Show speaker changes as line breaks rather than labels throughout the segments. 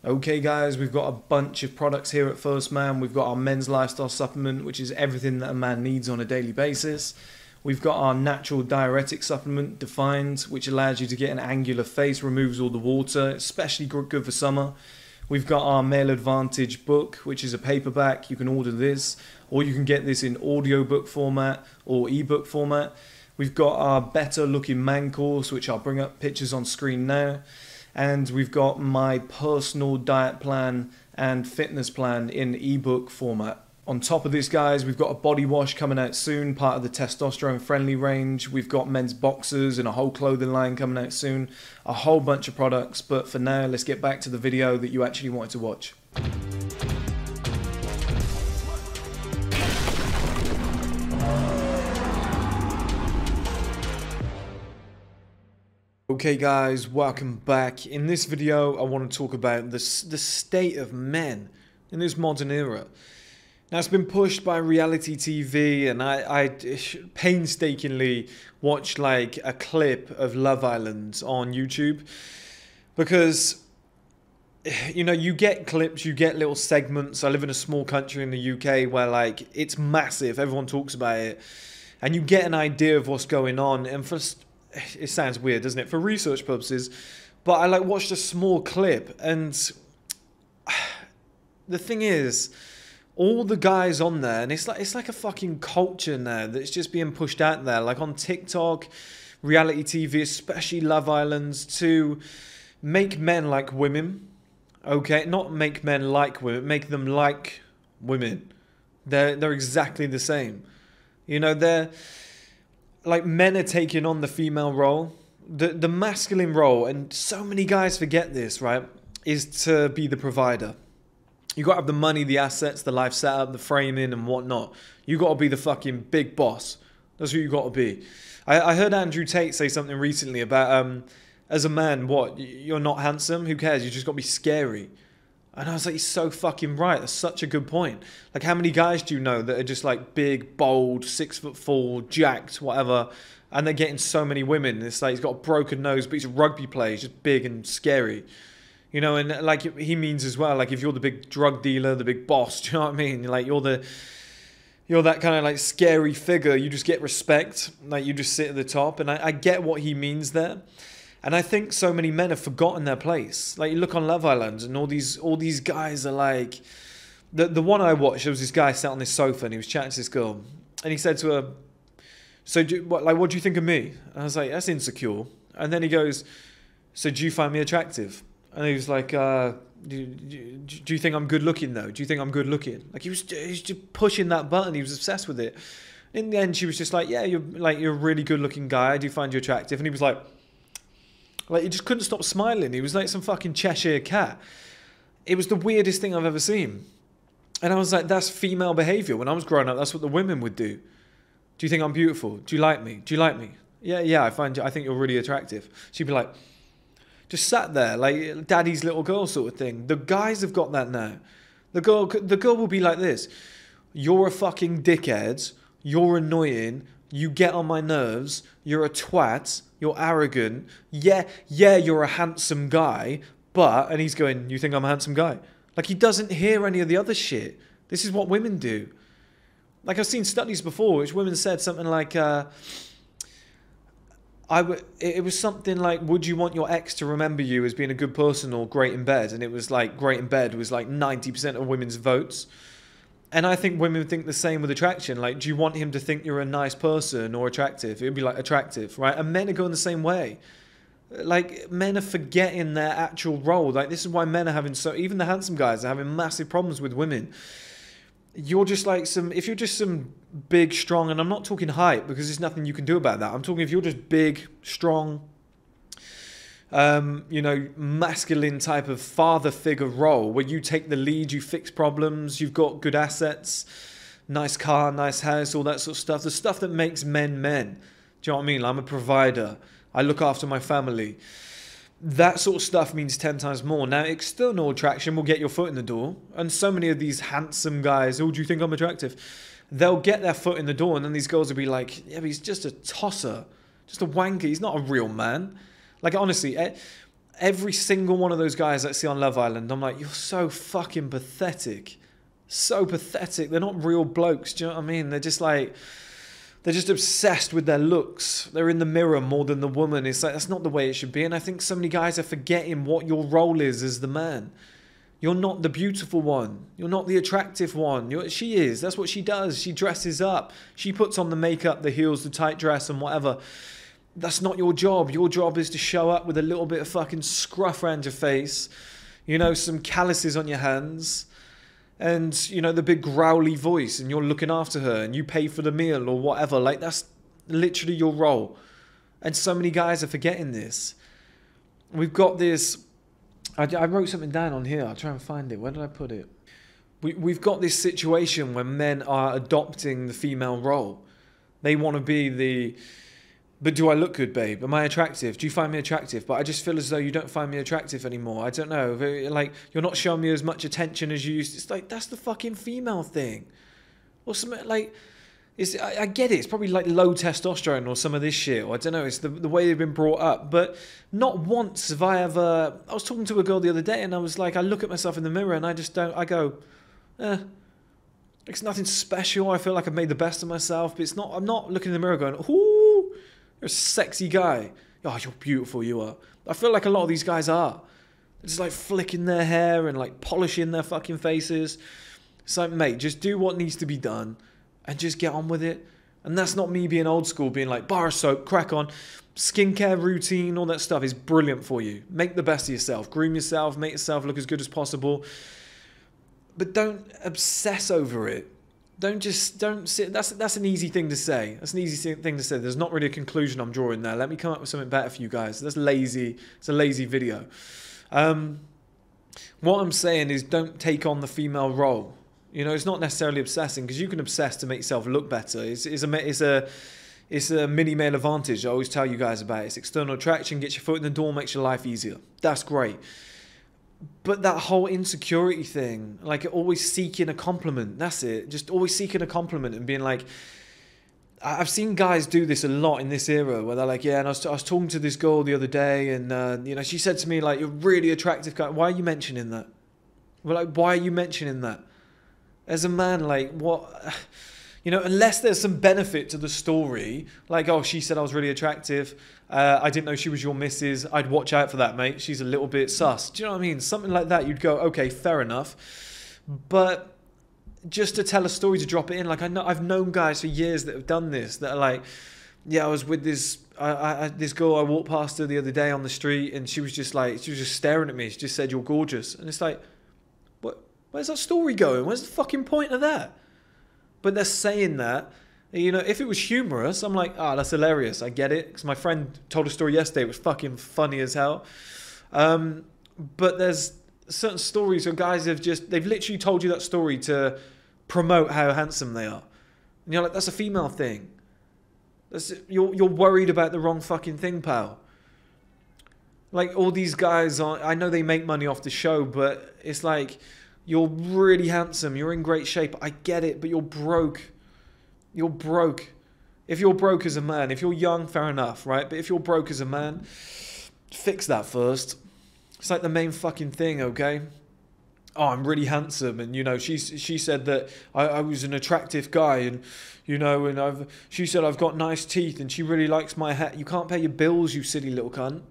Okay guys, we've got a bunch of products here at First Man. We've got our men's lifestyle supplement, which is everything that a man needs on a daily basis. We've got our natural diuretic supplement, Defined, which allows you to get an angular face, removes all the water, especially good for summer. We've got our Male Advantage book, which is a paperback. You can order this, or you can get this in audiobook format or ebook format. We've got our Better Looking Man course, which I'll bring up pictures on screen now. And we've got my personal diet plan and fitness plan in ebook format. On top of this, guys, we've got a body wash coming out soon, part of the testosterone friendly range. We've got men's boxers and a whole clothing line coming out soon. A whole bunch of products, but for now, let's get back to the video that you actually wanted to watch. Okay guys, welcome back. In this video I want to talk about the state of men in this modern era. Now it's been pushed by reality TV, and I painstakingly watched like a clip of Love Island on YouTube, because you know, you get clips, you get little segments. I live in a small country in the UK where like it's massive, everyone talks about it, and you get an idea of what's going on. And it sounds weird, doesn't it, for research purposes, but I like watched a small clip, and the thing is, all the guys on there, and it's like a fucking culture now that's just being pushed out there, like on TikTok, reality TV, especially Love Island, to make men like women. Okay, not make men like women, make them like women. They're exactly the same. You know, they're like, men are taking on the female role, the masculine role, and so many guys forget this, right, is to be the provider. You got to have the money, the assets, the life setup, the framing and whatnot. You got to be the fucking big boss. That's who you got to be. I heard Andrew Tate say something recently about, as a man, what, you're not handsome? Who cares? You just got to be scary. And I was like, he's so fucking right. That's such a good point. Like, how many guys do you know that are just like big, bold, 6'4", jacked, whatever, and they're getting so many women? It's like he's got a broken nose, but he's a rugby player. He's just big and scary. You know, and like he means as well, like if you're the big drug dealer, the big boss, do you know what I mean? Like you're that kind of like scary figure. You just get respect. Like you just sit at the top. And I get what he means there. And I think so many men have forgotten their place. Like you look on Love Island, and all these guys are like, the one I watched, there was this guy sat on this sofa and he was chatting to this girl, and he said to her, "So what do you think of me?" And I was like, "That's insecure." And then he goes, "So do you find me attractive?" And he was like, "Do you think I'm good looking though? Do you think I'm good looking?" Like he was just pushing that button. He was obsessed with it. In the end, she was just like, "Yeah, you're a really good looking guy. I do find you attractive." And he was like he just couldn't stop smiling. He was like some fucking Cheshire cat. It was the weirdest thing I've ever seen. And I was like, that's female behavior. When I was growing up, that's what the women would do. "Do you think I'm beautiful? Do you like me? Do you like me?" Yeah, I think you're really attractive. She'd be like, just sat there like daddy's little girl sort of thing. The guys have got that now. The girl will be like this: "You're a fucking dickhead. You're annoying. You get on my nerves. You're a twat. You're arrogant. Yeah, you're a handsome guy, but..." And he's going, "You think I'm a handsome guy?" Like, he doesn't hear any of the other shit. This is what women do. Like, I've seen studies before which women said something like, it was something like, "Would you want your ex to remember you as being a good person or great in bed?" And it was like, great in bed was like 90% of women's votes. And I think women think the same with attraction. Like, do you want him to think you're a nice person or attractive? It would be like attractive, right? And men are going the same way. Like, men are forgetting their actual role. Like, this is why men are having even the handsome guys are having massive problems with women. You're just like if you're just some big, strong, and I'm not talking height because there's nothing you can do about that. I'm talking if you're just big, strong, you know, masculine type of father figure role where you take the lead, you fix problems, you've got good assets, nice car, nice house, all that sort of stuff. The stuff that makes men men. Do you know what I mean? I'm a provider. I look after my family. That sort of stuff means 10 times more. Now, external attraction will get your foot in the door. And so many of these handsome guys, "Oh, do you think I'm attractive?" They'll get their foot in the door, and then these girls will be like, "Yeah, but he's just a tosser. Just a wanker. He's not a real man." Like, honestly, Every single one of those guys that I see on Love Island, I'm like, you're so fucking pathetic. So pathetic. They're not real blokes, do you know what I mean? They're just like, they're just obsessed with their looks. They're in the mirror more than the woman. It's like, that's not the way it should be. And I think so many guys are forgetting what your role is as the man. You're not the beautiful one. You're not the attractive one. She is. That's what she does. She dresses up. She puts on the makeup, the heels, the tight dress and whatever. That's not your job. Your job is to show up with a little bit of fucking scruff around your face. You know, some calluses on your hands. And, you know, the big growly voice. And you're looking after her. And you pay for the meal or whatever. Like, that's literally your role. And so many guys are forgetting this. We've got this... I wrote something down on here. I'll try and find it. Where did I put it? We've got this situation where men are adopting the female role. They want to be the... But do I look good, babe? Am I attractive? Do you find me attractive? But I just feel as though you don't find me attractive anymore. I don't know. Like, you're not showing me as much attention as you used to. It's like, that's the fucking female thing. Or something like... I get it. It's probably like low testosterone or some of this shit. Or I don't know. It's the way they've been brought up. But not once have I ever... I was talking to a girl the other day and I was like, I look at myself in the mirror and I just don't... I go, it's nothing special. I feel like I've made the best of myself. But it's not... I'm not looking in the mirror going, ooh, you're a sexy guy. Oh, you're beautiful, you are. I feel like a lot of these guys are. They're just like flicking their hair and like polishing their fucking faces. It's like, mate, just do what needs to be done. And just get on with it. And that's not me being old school, being like, bar of soap, crack on. Skincare routine, all that stuff is brilliant for you. Make the best of yourself. Groom yourself, make yourself look as good as possible. But don't obsess over it. Don't sit. That's an easy thing to say. That's an easy thing to say. There's not really a conclusion I'm drawing there. Let me come up with something better for you guys. That's lazy. It's a lazy video. What I'm saying is don't take on the female role. You know, it's not necessarily obsessing because you can obsess to make yourself look better. It's a mini male advantage. I always tell you guys about it. It's external attraction, gets your foot in the door, makes your life easier. That's great. But that whole insecurity thing, like always seeking a compliment, that's it. Just always seeking a compliment and being like, I've seen guys do this a lot in this era where they're like, yeah, and I was talking to this girl the other day and, you know, she said to me, like, you're a really attractive guy. Why are you mentioning that? Well, like, why are you mentioning that? As a man, like, what, you know, unless there's some benefit to the story, like, oh, she said I was really attractive, I didn't know she was your missus, I'd watch out for that, mate, she's a little bit sus. Do you know what I mean? Something like that, you'd go, okay, fair enough. But just to tell a story, to drop it in, like, I've known guys for years that have done this, that are like, yeah, I was with this girl, I walked past her the other day on the street, and she was just staring at me, she just said, you're gorgeous. And it's like, where's that story going? Where's the fucking point of that? But they're saying that. You know, if it was humorous, I'm like, that's hilarious. I get it. Because my friend told a story yesterday. It was fucking funny as hell. But there's certain stories where guys they've literally told you that story to promote how handsome they are. And you're like, that's a female thing. You're worried about the wrong fucking thing, pal. Like, all these guys I know they make money off the show, but it's like... You're really handsome. You're in great shape. I get it, but you're broke. You're broke. If you're broke as a man, if you're young, fair enough, right? But if you're broke as a man, fix that first. It's like the main fucking thing, okay? Oh, I'm really handsome, and you know, she said that I was an attractive guy, and you know, and she said I've got nice teeth, and she really likes my hair. You can't pay your bills, you silly little cunt.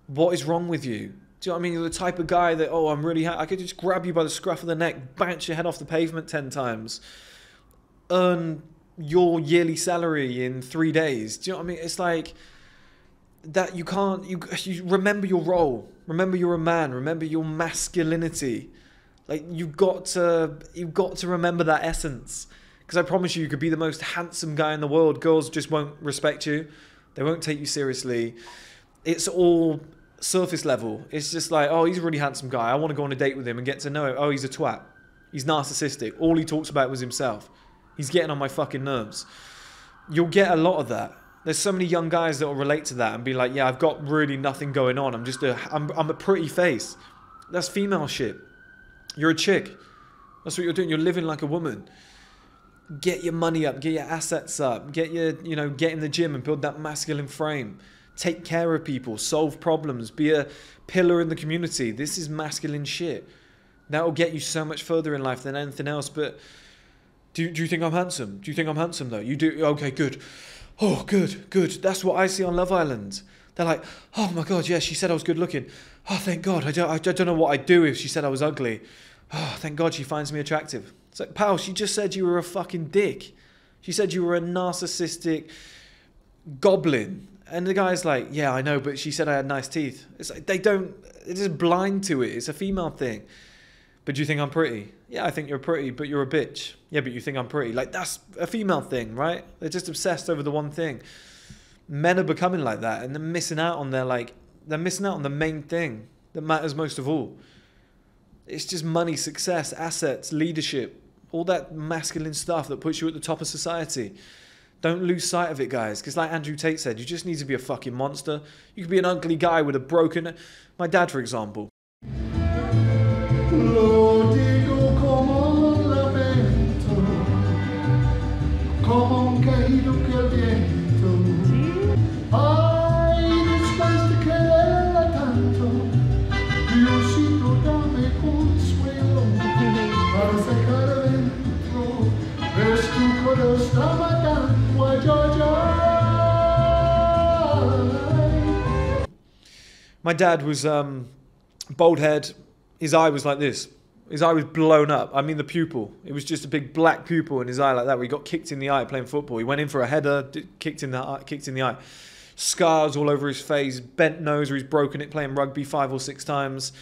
What is wrong with you? Do you know what I mean? You're the type of guy that, oh, I'm really... I could just grab you by the scruff of the neck, bounce your head off the pavement 10 times, earn your yearly salary in 3 days. Do you know what I mean? It's like that you can't... You remember your role. Remember you're a man. Remember your masculinity. Like, you've got to remember that essence. Because I promise you could be the most handsome guy in the world. Girls just won't respect you. They won't take you seriously. It's all... surface level. It's just like, oh, he's a really handsome guy, I want to go on a date with him and get to know him. Oh, he's a twat, he's narcissistic, all he talks about was himself, he's getting on my fucking nerves. You'll get a lot of that. There's so many young guys that will relate to that and be like, yeah, I've got really nothing going on, I'm a pretty face. That's female shit. You're a chick. That's what you're doing. You're living like a woman. Get your money up, get your assets up, get in the gym and build that masculine frame. take care of people, solve problems, be a pillar in the community. This is masculine shit. That will get you so much further in life than anything else. But do you think I'm handsome? Do you think I'm handsome though? You do? Okay, good. Oh, good, good. That's what I see on Love Island. They're like, oh my God, yeah, she said I was good looking. Oh, thank God. I don't know what I'd do if she said I was ugly. Oh, thank God she finds me attractive. It's like, pal, she just said you were a fucking dick. She said you were a narcissistic goblin. And the guy's like, yeah, I know, but she said I had nice teeth. It's like, they're just blind to it. It's a female thing. But do you think I'm pretty? Yeah, I think you're pretty, but you're a bitch. Yeah, but you think I'm pretty. Like, that's a female thing, right? They're just obsessed over the one thing. Men are becoming like that, and they're missing out on they're missing out on the main thing that matters most of all. It's just money, success, assets, leadership, all that masculine stuff that puts you at the top of society. Don't lose sight of it, guys, because like Andrew Tate said, you just need to be a fucking monster. You could be an ugly guy with a broken... My dad, for example.
Lo digo como un lamento, como un quejido que el viento. Ay, después de quererla tanto, Diosito dame consuelo para sacar adentro. Ves tu corazón matando a yo.
My dad was bald head. His eye was like this. His eye was blown up. I mean, the pupil. It was just a big black pupil in his eye like that, where he got kicked in the eye playing football. He went in for a header, kicked in the eye. Scars all over his face, bent nose where he's broken it playing rugby 5 or 6 times.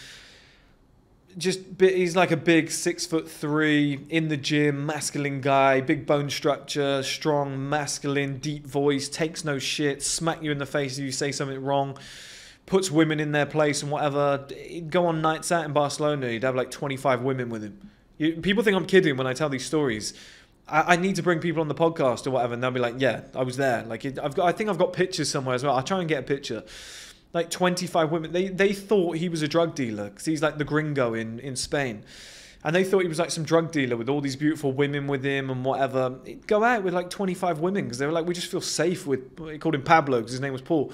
He's like a big 6'3", in the gym, masculine guy, big bone structure, strong, masculine, deep voice, takes no shit, smack you in the face if you say something wrong. Puts women in their place and whatever. He'd go on nights out in Barcelona. He'd have like 25 women with him. People think I'm kidding when I tell these stories. I need to bring people on the podcast or whatever, and they'll be like, "Yeah, I was there." Like, I think I've got pictures somewhere as well. I'll try and get a picture. Like 25 women. They thought he was a drug dealer because he's like the gringo in Spain, and they thought he was like some drug dealer with all these beautiful women with him and whatever. He'd go out with like 25 women because they were like, we just feel safe with. He called him Pablo because his name was Paul.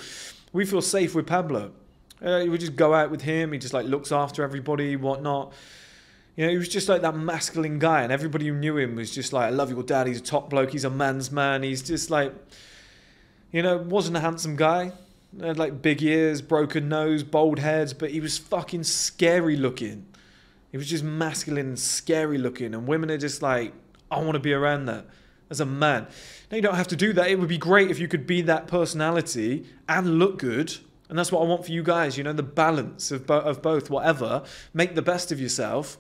We feel safe with Pablo. He would just go out with him. He just like looks after everybody, whatnot. You know, he was just like that masculine guy, and everybody who knew him was just like, I love your dad. He's a top bloke. He's a man's man. He's just like, you know, wasn't a handsome guy. He had like big ears, broken nose, bald heads, but he was fucking scary looking. He was just masculine and scary looking, and women are just like, I want to be around that as a man. Now, you don't have to do that. It would be great if you could be that personality and look good. And that's what I want for you guys, you know, the balance of both, whatever. Make the best of yourself.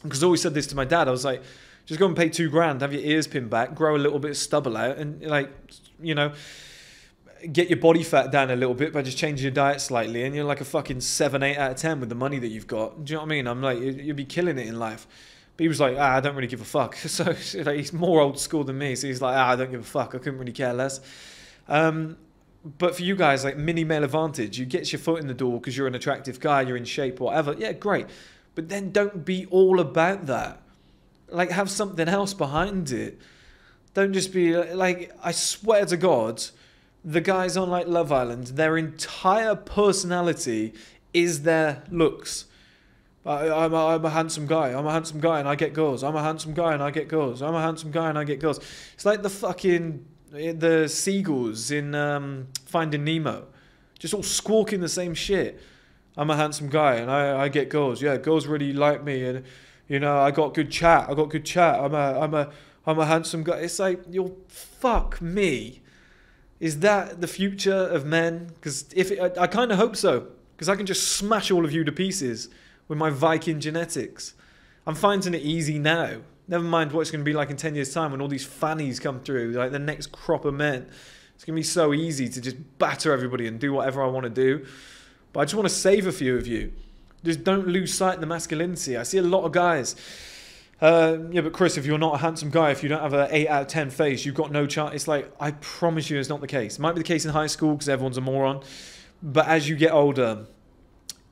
Because I always said this to my dad. I was like, just go and pay $2,000, have your ears pinned back, grow a little bit of stubble out, and like, you know, get your body fat down a little bit by just changing your diet slightly, and you're like a fucking 7, 8 out of 10 with the money that you've got. Do you know what I mean? I'm like, you'll be killing it in life. But he was like, I don't really give a fuck. So like, he's more old school than me. So he's like, I don't give a fuck. I couldn't really care less. But for you guys, like mini male advantage, you get your foot in the door because you're an attractive guy, you're in shape, whatever. Yeah, great. But then don't be all about that. Like, have something else behind it. Don't just be like, I swear to God, the guys on like Love Island, their entire personality is their looks. I'm a handsome guy. I'm a handsome guy and I get girls. I'm a handsome guy and I get girls. I'm a handsome guy and I get girls. It's like the seagulls in Finding Nemo. Just all squawking the same shit. I'm a handsome guy and I get girls. Yeah, girls really like me, and you know, I got good chat. I'm a handsome guy. It's like, fuck me. Is that the future of men? Because I kind of hope so. Because I can just smash all of you to pieces with my Viking genetics. I'm finding it easy now. Never mind what it's going to be like in 10 years' time when all these fannies come through, like the next crop of men. It's going to be so easy to just batter everybody and do whatever I want to do. But I just want to save a few of you. Just don't lose sight of the masculinity. I see a lot of guys. Yeah, but Kris, if you're not a handsome guy, if you don't have an 8 out of 10 face, you've got no chance. It's like, I promise you it's not the case. It might be the case in high school because everyone's a moron. But as you get older,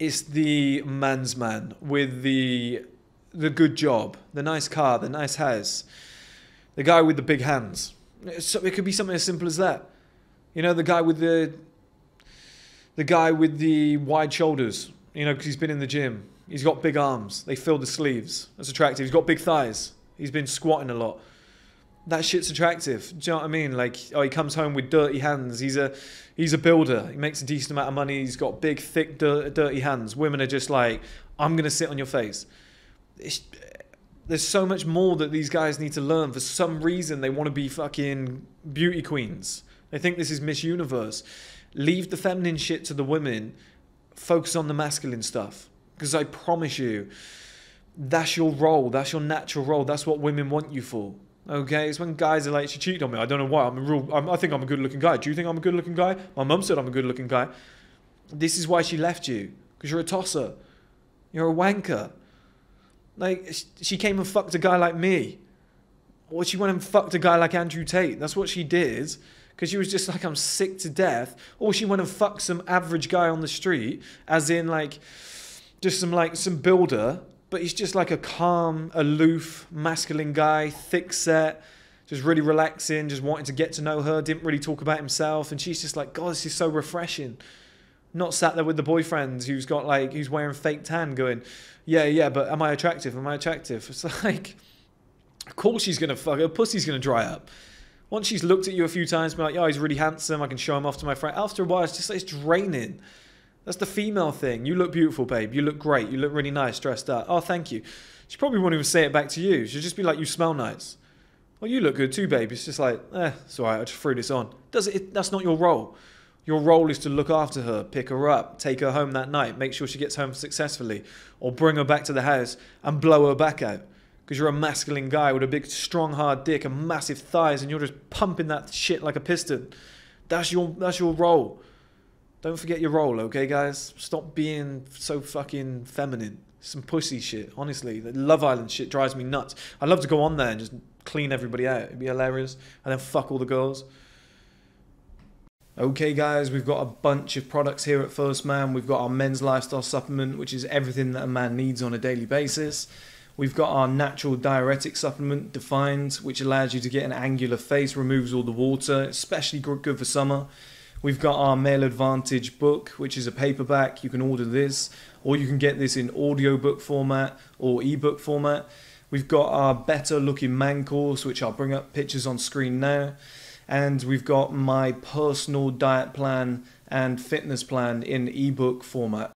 it's the man's man with the good job, the nice car, the nice house, the guy with the big hands. So it could be something as simple as that. You know, the guy with the The guy with the wide shoulders, you know, because he's been in the gym. He's got big arms. They fill the sleeves. That's attractive. He's got big thighs. He's been squatting a lot. That shit's attractive. Do you know what I mean? Like, oh, he comes home with dirty hands. He's a builder. He makes a decent amount of money. He's got big, thick, dirty hands. Women are just like, I'm going to sit on your face. There's so much more that these guys need to learn. For some reason, they want to be fucking beauty queens. They think this is Miss Universe. Leave the feminine shit to the women. Focus on the masculine stuff. Because I promise you, that's your role. That's your natural role. That's what women want you for. Okay? It's when guys are like, she cheated on me. I don't know why. I think I'm a good-looking guy. Do you think I'm a good-looking guy? My mum said I'm a good-looking guy. This is why she left you. Because you're a tosser. You're a wanker. Like, she came and fucked a guy like me. Or she went and fucked a guy like Andrew Tate. That's what she did. Because she was just like, I'm sick to death. Or she went and fucked some average guy on the street. As in, like, just some builder. But he's just like a calm, aloof, masculine guy. Thick set. Just really relaxing. Just wanting to get to know her. Didn't really talk about himself. And she's just like, God, this is so refreshing. Not sat there with the boyfriend who's got like, who's wearing fake tan going, yeah, but am I attractive? Am I attractive? It's like, of course she's going to fuck. Her pussy's going to dry up. Once she's looked at you a few times, be like, oh, he's really handsome. I can show him off to my friend. After a while, it's just like, it's draining. That's the female thing. You look beautiful, babe. You look great. You look really nice dressed up. Oh, thank you. She probably won't even say it back to you. She'll just be like, you smell nice. Well, you look good too, babe. It's just like, it's all right. I just threw this on. That's not your role. Your role is to look after her, pick her up, take her home that night, make sure she gets home successfully, or bring her back to the house and blow her back out. Because you're a masculine guy with a big, strong, hard dick and massive thighs, and you're just pumping that shit like a piston. That's your role. Don't forget your role, okay, guys? Stop being so fucking feminine. Some pussy shit, honestly. The Love Island shit drives me nuts. I'd love to go on there and just clean everybody out. It'd be hilarious. And then fuck all the girls. Okay guys, we've got a bunch of products here at First Man. We've got our men's lifestyle supplement, which is everything that a man needs on a daily basis. We've got our natural diuretic supplement, Defined, which allows you to get an angular face, removes all the water, especially good for summer. We've got our Male Advantage book, which is a paperback. You can order this, or you can get this in audiobook format or ebook format. We've got our Better Looking Man course, which I'll bring up pictures on screen now. And we've got my personal diet plan and fitness plan in ebook format.